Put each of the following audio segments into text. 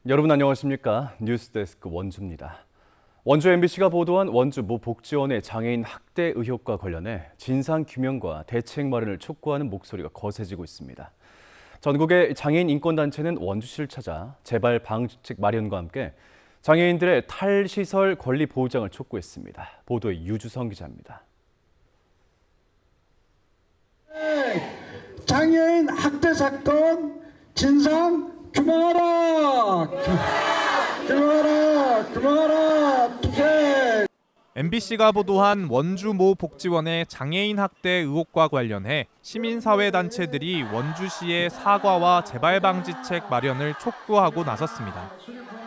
여러분 안녕하십니까? 뉴스데스크 원주입니다. 원주 MBC가 보도한 원주 모 복지원의 장애인 학대 의혹과 관련해 진상규명과 대책 마련을 촉구하는 목소리가 거세지고 있습니다. 전국의 장애인 인권단체는 원주시를 찾아 재발 방지책 마련과 함께 장애인들의 탈시설 권리 보장을 촉구했습니다. 보도에 유주성 기자입니다. 장애인 학대 사건 진상 규명하라! 규명하라! 투쟁! MBC가 보도한 원주 모 복지원의 장애인 학대 의혹과 관련해 시민사회단체들이 원주시의 사과와 재발 방지책 마련을 촉구하고 나섰습니다.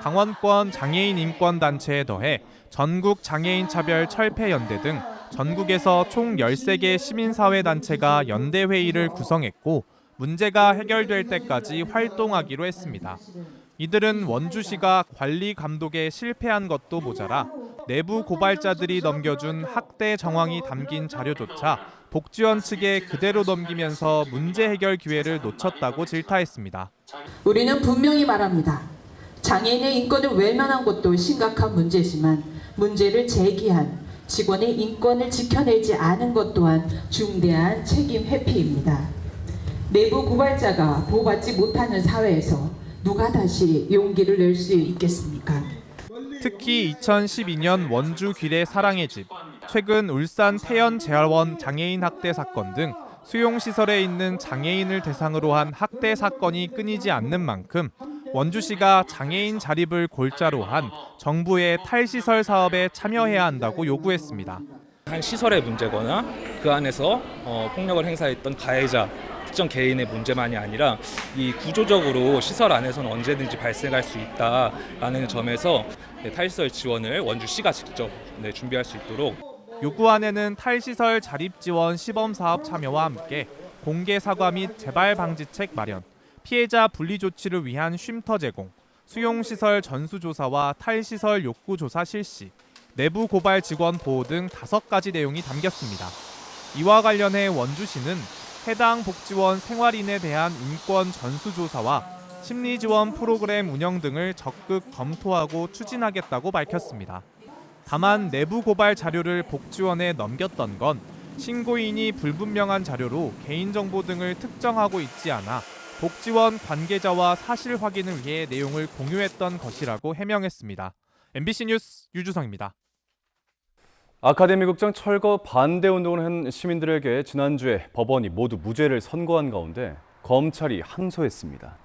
강원권 장애인 인권단체에 더해 전국 장애인 차별 철폐연대 등 전국에서 총 13개 시민사회단체가 연대회의를 구성했고 문제가 해결될 때까지 활동하기로 했습니다. 이들은 원주시가 관리 감독에 실패한 것도 모자라 내부 고발자들이 넘겨준 학대 정황이 담긴 자료조차 복지원 측에 그대로 넘기면서 문제 해결 기회를 놓쳤다고 질타했습니다. 우리는 분명히 말합니다. 장애인의 인권을 외면한 것도 심각한 문제지만 문제를 제기한 직원의 인권을 지켜내지 않은 것 또한 중대한 책임 회피입니다. 내부 고발자가 보호받지 못하는 사회에서 누가 다시 용기를 낼 수 있겠습니까? 특히 2012년 원주 귀래 사랑의 집, 최근 울산 태연 재활원 장애인 학대 사건 등 수용시설에 있는 장애인을 대상으로 한 학대 사건이 끊이지 않는 만큼 원주시가 장애인 자립을 골자로 한 정부의 탈시설 사업에 참여해야 한다고 요구했습니다. 한 시설의 문제거나 그 안에서 폭력을 행사했던 가해자, 특정 개인의 문제만이 아니라 이 구조적으로 시설 안에서는 언제든지 발생할 수 있다라는 점에서 탈시설 지원을 원주시가 직접 준비할 수 있도록 요구안에는 탈시설 자립지원 시범사업 참여와 함께 공개 사과 및 재발 방지책 마련, 피해자 분리 조치를 위한 쉼터 제공, 수용시설 전수조사와 탈시설 욕구조사 실시, 내부 고발 직원 보호 등 5가지 내용이 담겼습니다. 이와 관련해 원주시는 해당 복지원 생활인에 대한 인권 전수조사와 심리지원 프로그램 운영 등을 적극 검토하고 추진하겠다고 밝혔습니다. 다만 내부 고발 자료를 복지원에 넘겼던 건 신고인이 불분명한 자료로 개인정보 등을 특정하고 있지 않아 복지원 관계자와 사실 확인을 위해 내용을 공유했던 것이라고 해명했습니다. MBC 뉴스 유주성입니다. 아카데미 극장 철거 반대 운동을 한 시민들에게 지난주에 법원이 모두 무죄를 선고한 가운데 검찰이 항소했습니다.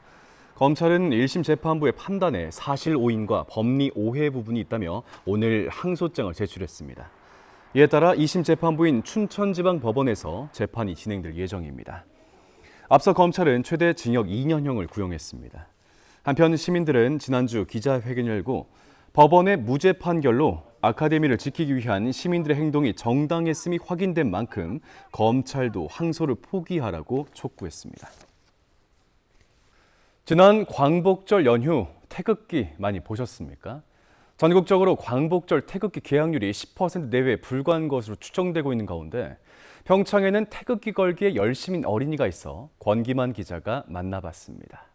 검찰은 1심 재판부의 판단에 사실 오인과 법리 오해 부분이 있다며 오늘 항소장을 제출했습니다. 이에 따라 2심 재판부인 춘천지방법원에서 재판이 진행될 예정입니다. 앞서 검찰은 최대 징역 2년형을 구형했습니다. 한편 시민들은 지난주 기자회견을 열고 법원의 무죄 판결로 아카데미를 지키기 위한 시민들의 행동이 정당했음이 확인된 만큼 검찰도 항소를 포기하라고 촉구했습니다. 지난 광복절 연휴 태극기 많이 보셨습니까? 전국적으로 광복절 태극기 개항률이 10% 내외에 불과한 것으로 추정되고 있는 가운데 평창에는 태극기 걸기에 열심인 어린이가 있어 권기만 기자가 만나봤습니다.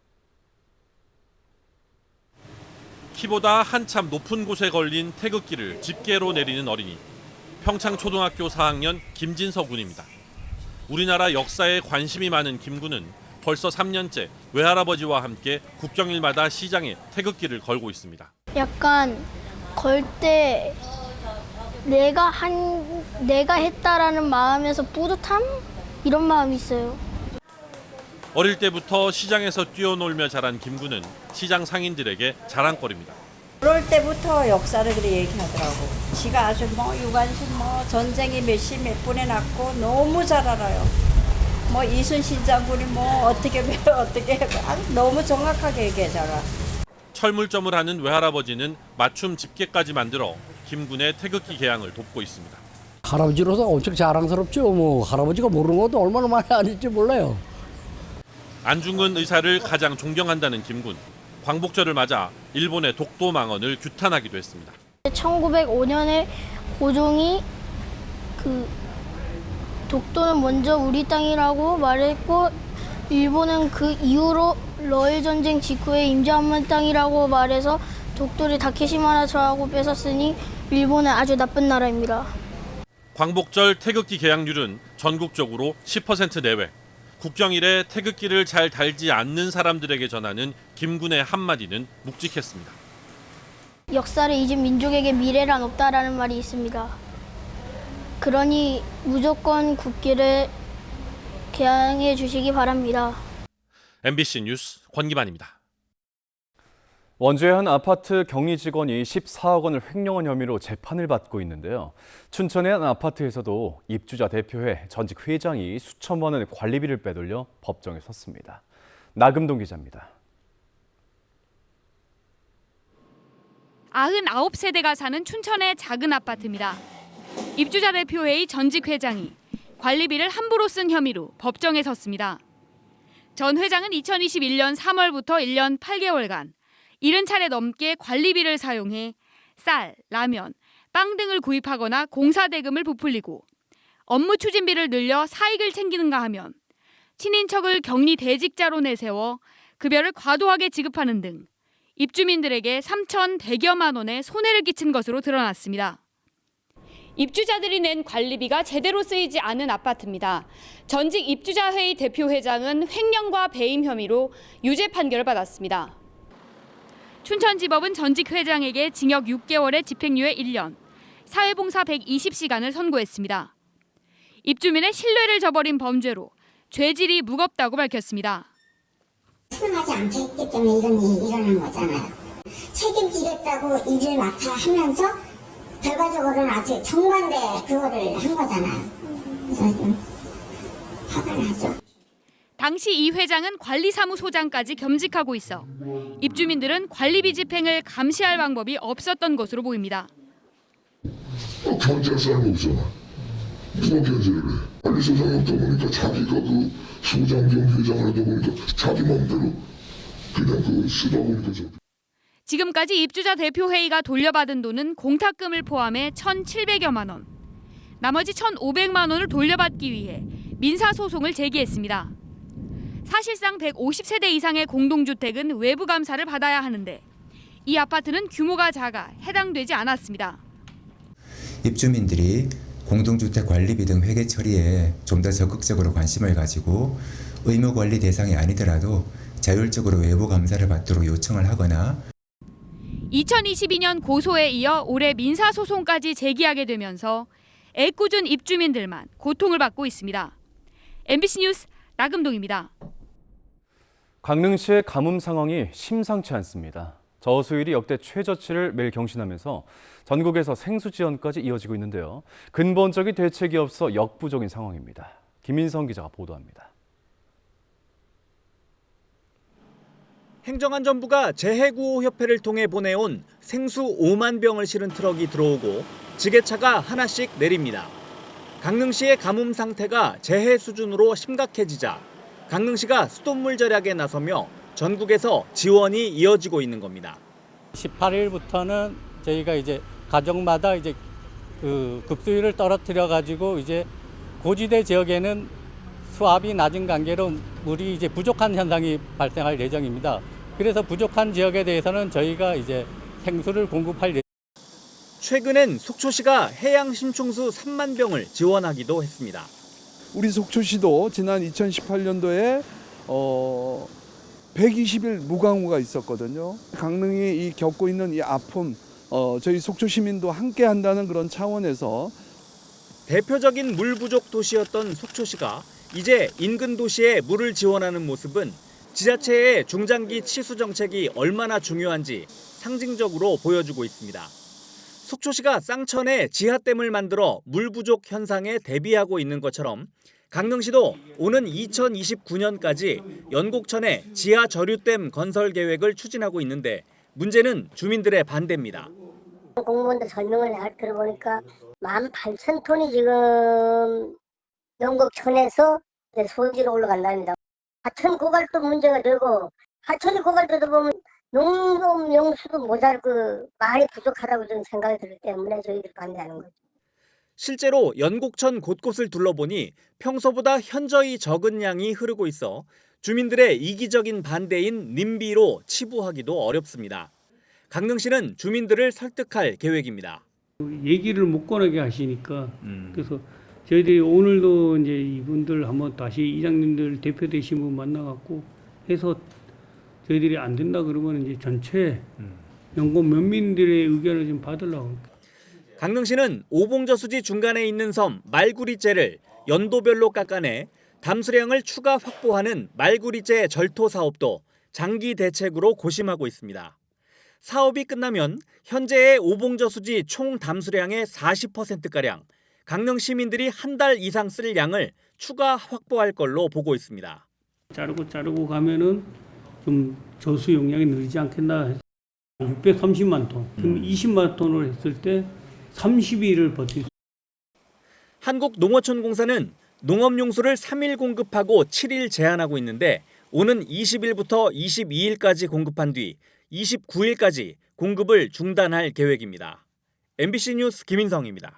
키보다 한참 높은 곳에 걸린 태극기를 집게로 내리는 어린이. 평창초등학교 4학년 김진서 군입니다. 우리나라 역사에 관심이 많은 김 군은 벌써 3년째 외할아버지와 함께 국경일마다 시장에 태극기를 걸고 있습니다. 약간 걸 때 내가 했다라는 마음에서 뿌듯함? 이런 마음이 있어요. 어릴 때부터 시장에서 뛰어놀며 자란 김 군은 시장 상인들에게 자랑거리입니다. 그럴 때부터 역사를 그렇게 얘기하더라고. 지가 아주 유관순 전쟁이 몇 분에 났고 너무 잘 알아요. 이순신 장군이 어떻게 너무 정확하게 얘기하잖아. 철물점을 하는 외할아버지는 맞춤 집게까지 만들어 김 군의 태극기 개항을 돕고 있습니다. 할아버지로서 엄청 자랑스럽죠. 할아버지가 모르는 것도 얼마나 많이 아는지 몰라요. 안중근 의사를 가장 존경한다는 김 군. 광복절을 맞아 일본의 독도 망언을 규탄하기도 했습니다. 1905년에 고종이 독도는 먼저 우리 땅이라고 말했고 일본은 그 이후로 러일 전쟁 직후에 임자만 땅이라고 말해서 독도를 다케시마나 저하고 뺏었으니 일본은 아주 나쁜 나라입니다. 광복절 태극기 개양률은 전국적으로 10% 내외. 국경일에 태극기를 잘 달지 않는 사람들에게 전하는 김군의 한마디는 묵직했습니다. 역사를 잊은 민족에게 미래란 없다라는 말이 있습니다. 그러니 무조건 국기를 개양해 주시기 바랍니다. MBC 뉴스 권기만입니다. 원주의 한 아파트 격리 직원이 14억 원을 횡령한 혐의로 재판을 받고 있는데요. 춘천의 한 아파트에서도 입주자 대표회 전직 회장이 수천만 원의 관리비를 빼돌려 법정에 섰습니다. 나금동 기자입니다. 99세대가 사는 춘천의 작은 아파트입니다. 입주자 대표회의 전직 회장이 관리비를 함부로 쓴 혐의로 법정에 섰습니다. 전 회장은 2021년 3월부터 1년 8개월간 70차례 넘게 관리비를 사용해 쌀, 라면, 빵 등을 구입하거나 공사 대금을 부풀리고 업무 추진비를 늘려 사익을 챙기는가 하면 친인척을 격리 대직자로 내세워 급여를 과도하게 지급하는 등 입주민들에게 3,100여만 원의 손해를 끼친 것으로 드러났습니다. 입주자들이 낸 관리비가 제대로 쓰이지 않은 아파트입니다. 전직 입주자회의 대표회장은 횡령과 배임 혐의로 유죄 판결을 받았습니다. 춘천지법은 전직 회장에게 징역 6개월에 집행유예 1년, 사회봉사 120시간을 선고했습니다. 입주민의 신뢰를 저버린 범죄로 죄질이 무겁다고 밝혔습니다. 수능하지 않게 했기 때문에 이런 일이 일어난 거잖아요. 책임지겠다고 일을 맡아 하면서 결과적으로는 아주 정반대 그거를 한 거잖아요. 그래서 좀 화가 나죠. 당시 이 회장은 관리사무소장까지 겸직하고 있어 입주민들은 관리비 집행을 감시할 방법이 없었던 것으로 보입니다. 견제할 사람이 없잖아. 누가 견제를 해? 관리소장이 없다 보니까 자기가 그 소장 겸 회장을 하다 보니까 자기 마음대로 그냥 그 쓰다 보니까 지금까지 입주자 대표회의가 돌려받은 돈은 공탁금을 포함해 1,700여만 원. 나머지 1,500만 원을 돌려받기 위해 민사소송을 제기했습니다. 사실상 150세대 이상의 공동주택은 외부 감사를 받아야 하는데 이 아파트는 규모가 작아 해당되지 않았습니다. 입주민들이 공동주택 관리비 등 회계 처리에 좀 더 적극적으로 관심을 가지고 의무 관리 대상이 아니더라도 자율적으로 외부 감사를 받도록 요청을 하거나 2022년 고소에 이어 올해 민사소송까지 제기하게 되면서 애꿎은 입주민들만 고통을 받고 있습니다. MBC 뉴스 나금동입니다. 강릉시의 가뭄 상황이 심상치 않습니다. 저수율이 역대 최저치를 매일 경신하면서 전국에서 생수 지연까지 이어지고 있는데요. 근본적인 대책이 없어 역부족인 상황입니다. 김인성 기자가 보도합니다. 행정안전부가 재해구호협회를 통해 보내온 생수 5만 병을 실은 트럭이 들어오고 지게차가 하나씩 내립니다. 강릉시의 가뭄 상태가 재해 수준으로 심각해지자 강릉시가 수돗물 절약에 나서며 전국에서 지원이 이어지고 있는 겁니다. 18일부터는 저희가 이제 가정마다 이제 그 급수율을 떨어뜨려 가지고 이제 고지대 지역에는 수압이 낮은 관계로 물이 이제 부족한 현상이 발생할 예정입니다. 그래서 부족한 지역에 대해서는 저희가 이제 생수를 공급할 예정. 최근엔 속초시가 해양 심충수 3만 병을 지원하기도 했습니다. 우리 속초시도 지난 2018년도에 120일 무강우가 있었거든요. 강릉이 이 겪고 있는 이 아픔, 저희 속초 시민도 함께 한다는 그런 차원에서 대표적인 물 부족 도시였던 속초시가 이제 인근 도시에 물을 지원하는 모습은 지자체의 중장기 치수 정책이 얼마나 중요한지 상징적으로 보여주고 있습니다. 속초시가 쌍천에 지하댐을 만들어 물 부족 현상에 대비하고 있는 것처럼 강릉시도 오는 2029년까지 연곡천에 지하 저류댐 건설 계획을 추진하고 있는데 문제는 주민들의 반대입니다. 공무원들 설명을 들어보니까 18,000톤이 지금 연곡천에서 소지로 올라간답니다. 하천 고갈도 문제가 되고 하천이 고갈되다 보면 농업 용수도 모자르고 말이 부족하다고 저는 생각이 들기 때문에 저희들이 반대하는 거죠. 실제로 연곡천 곳곳을 둘러보니 평소보다 현저히 적은 양이 흐르고 있어 주민들의 이기적인 반대인 님비로 치부하기도 어렵습니다. 강릉시는 주민들을 설득할 계획입니다. 얘기를 못 꺼내게 하시니까 그래서 저희들이 오늘도 이제 이분들 한번 다시 이장님들 대표 되신 분 만나갖고 해서 저희들이 안 된다 그러면 이제 전체 연고 면민들의 의견을 좀 받으려고. 강릉시는 오봉저수지 중간에 있는 섬 말구리째를 연도별로 깎아내 담수량을 추가 확보하는 말구리째 절토 사업도 장기 대책으로 고심하고 있습니다. 사업이 끝나면 현재의 오봉저수지 총 담수량의 40%가량, 강릉 시민들이 한 달 이상 쓸 양을 추가 확보할 걸로 보고 있습니다. 자르고 가면은 좀 저수 용량이 늘지 않겠나 해서 630만 톤, 그럼 20만 톤을 했을 때 30일을 버틸 수. 한국농어촌공사는 농업용수를 3일 공급하고 7일 제한하고 있는데 오는 20일부터 22일까지 공급한 뒤 29일까지 공급을 중단할 계획입니다. MBC 뉴스 김인성입니다.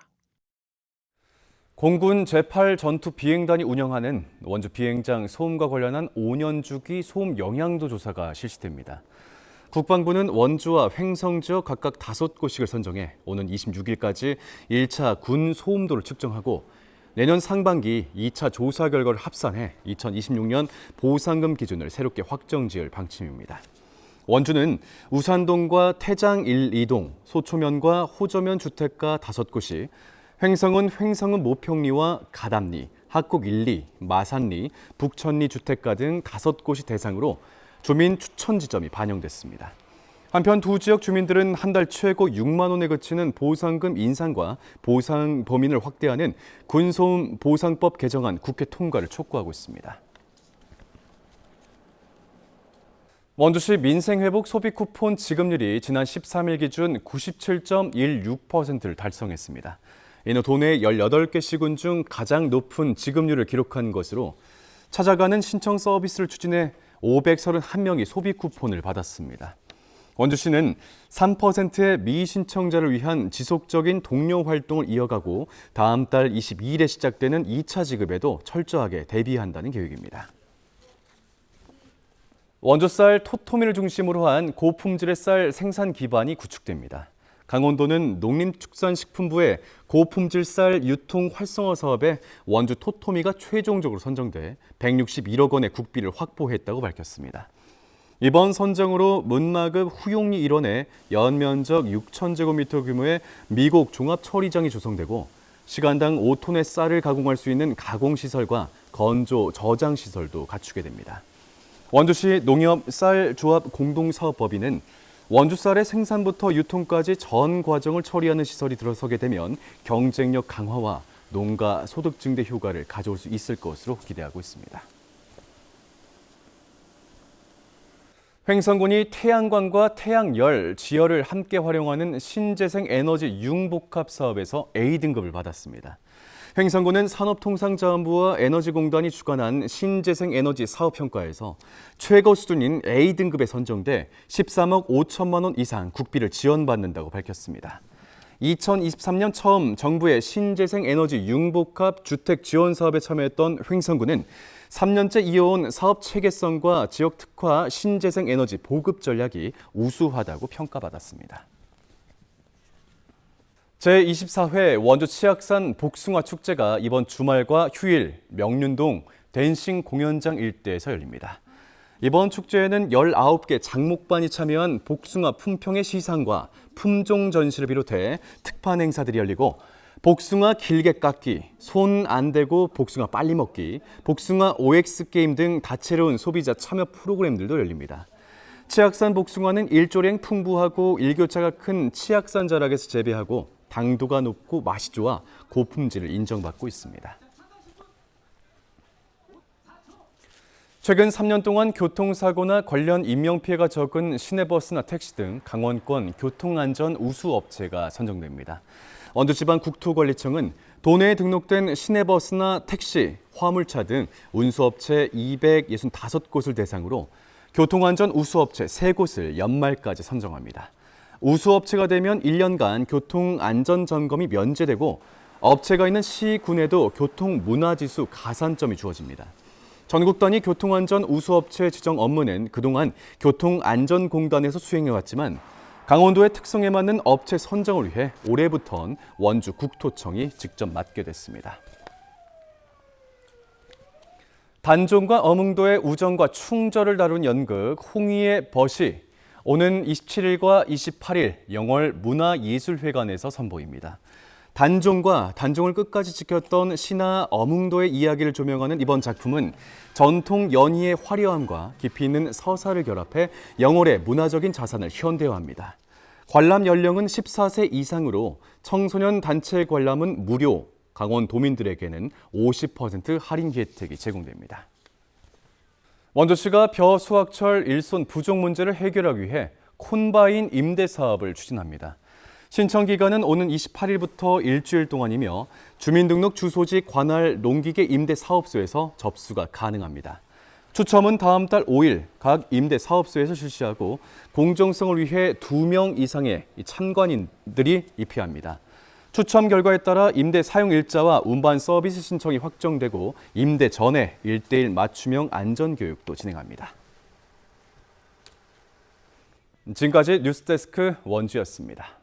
공군 제8 비행단이 운영하는 원주 비행장 소음과 관련한 5년 주기 소음 영향도 조사가 실시됩니다. 국방부는 원주와 횡성 지역 각각 5곳씩을 선정해 오는 26일까지 1차 군 소음도를 측정하고 내년 상반기 2차 조사 결과를 합산해 2026년 보상금 기준을 새롭게 확정 지을 방침입니다. 원주는 우산동과 태장 1, 2동, 소초면과 호저면 주택가 5곳이, 횡성은 모평리와 가담리, 학곡 1, 2, 마산리, 북천리 주택가 등 5곳이 대상으로 주민 추천 지점이 반영됐습니다. 한편 두 지역 주민들은 한 달 최고 6만 원에 그치는 보상금 인상과 보상 범위를 확대하는 군소음 보상법 개정안 국회 통과를 촉구하고 있습니다. 원주시 민생회복 소비 쿠폰 지급률이 지난 13일 기준 97.16%를 달성했습니다. 이는 도내 18개 시군 중 가장 높은 지급률을 기록한 것으로 찾아가는 신청 서비스를 추진해 531명이 소비 쿠폰을 받았습니다. 원주시는 3%의 미신청자를 위한 지속적인 독려 활동을 이어가고 다음 달 22일에 시작되는 2차 지급에도 철저하게 대비한다는 계획입니다. 원주쌀 토토미를 중심으로 한 고품질의 쌀 생산 기반이 구축됩니다. 강원도는 농림축산식품부의 고품질 쌀 유통 활성화 사업에 원주 토토미가 최종적으로 선정돼 161억 원의 국비를 확보했다고 밝혔습니다. 이번 선정으로 문마급 후용리 일원에 연면적 6,000제곱미터 규모의 미곡 종합처리장이 조성되고 시간당 5톤의 쌀을 가공할 수 있는 가공시설과 건조 저장시설도 갖추게 됩니다. 원주시 농협쌀조합 공동사업법인은 원주쌀의 생산부터 유통까지 전 과정을 처리하는 시설이 들어서게 되면 경쟁력 강화와 농가 소득 증대 효과를 가져올 수 있을 것으로 기대하고 있습니다. 횡성군이 태양광과 태양열, 지열을 함께 활용하는 신재생 에너지 융복합 사업에서 A등급을 받았습니다. 횡성군은 산업통상자원부와 에너지공단이 주관한 신재생 에너지 사업평가에서 최고 수준인 A등급에 선정돼 13억 5천만 원 이상 국비를 지원받는다고 밝혔습니다. 2023년 처음 정부의 신재생 에너지 융복합 주택 지원 사업에 참여했던 횡성군은 3년째 이어온 사업 체계성과 지역 특화 신재생 에너지 보급 전략이 우수하다고 평가받았습니다. 제24회 원주 치악산 복숭아 축제가 이번 주말과 휴일 명륜동 댄싱 공연장 일대에서 열립니다. 이번 축제에는 19개 장목반이 참여한 복숭아 품평의 시상과 품종 전시를 비롯해 특판 행사들이 열리고 복숭아 길게 깎기, 손 안 대고 복숭아 빨리 먹기, 복숭아 OX 게임 등 다채로운 소비자 참여 프로그램들도 열립니다. 치악산 복숭아는 일조량 풍부하고 일교차가 큰 치악산 자락에서 재배하고 당도가 높고 맛이 좋아 고품질을 인정받고 있습니다. 최근 3년 동안 교통사고나 관련 인명피해가 적은 시내버스나 택시 등 강원권 교통안전 우수업체가 선정됩니다. 원주지방국토관리청은 도내에 등록된 시내버스나 택시, 화물차 등 운수업체 265곳을 대상으로 교통안전 우수업체 3곳을 연말까지 선정합니다. 우수업체가 되면 1년간 교통안전점검이 면제되고 업체가 있는 시군에도 교통문화지수 가산점이 주어집니다. 전국 단위 교통안전 우수업체 지정 업무는 그동안 교통안전공단에서 수행해왔지만 강원도의 특성에 맞는 업체 선정을 위해 올해부턴 원주 국토청이 직접 맡게 됐습니다. 단종과 어문도의 우정과 충절을 다룬 연극 홍희의 벗이 오는 27일과 28일 영월 문화예술회관에서 선보입니다. 단종과 단종을 끝까지 지켰던 신하 어문도의 이야기를 조명하는 이번 작품은 전통 연희의 화려함과 깊이 있는 서사를 결합해 영월의 문화적인 자산을 현대화합니다. 관람 연령은 14세 이상으로 청소년 단체 관람은 무료, 강원도민들에게는 50% 할인 혜택이 제공됩니다. 원주시가 벼 수확철 일손 부족 문제를 해결하기 위해 콘바인 임대 사업을 추진합니다. 신청 기간은 오는 28일부터 일주일 동안이며 주민등록 주소지 관할 농기계 임대 사업소에서 접수가 가능합니다. 추첨은 다음 달 5일 각 임대 사업소에서 실시하고 공정성을 위해 2명 이상의 참관인들이 입회합니다. 추첨 결과에 따라 임대 사용 일자와 운반 서비스 신청이 확정되고 임대 전에 1:1 맞춤형 안전교육도 진행합니다. 지금까지 뉴스데스크 원주였습니다.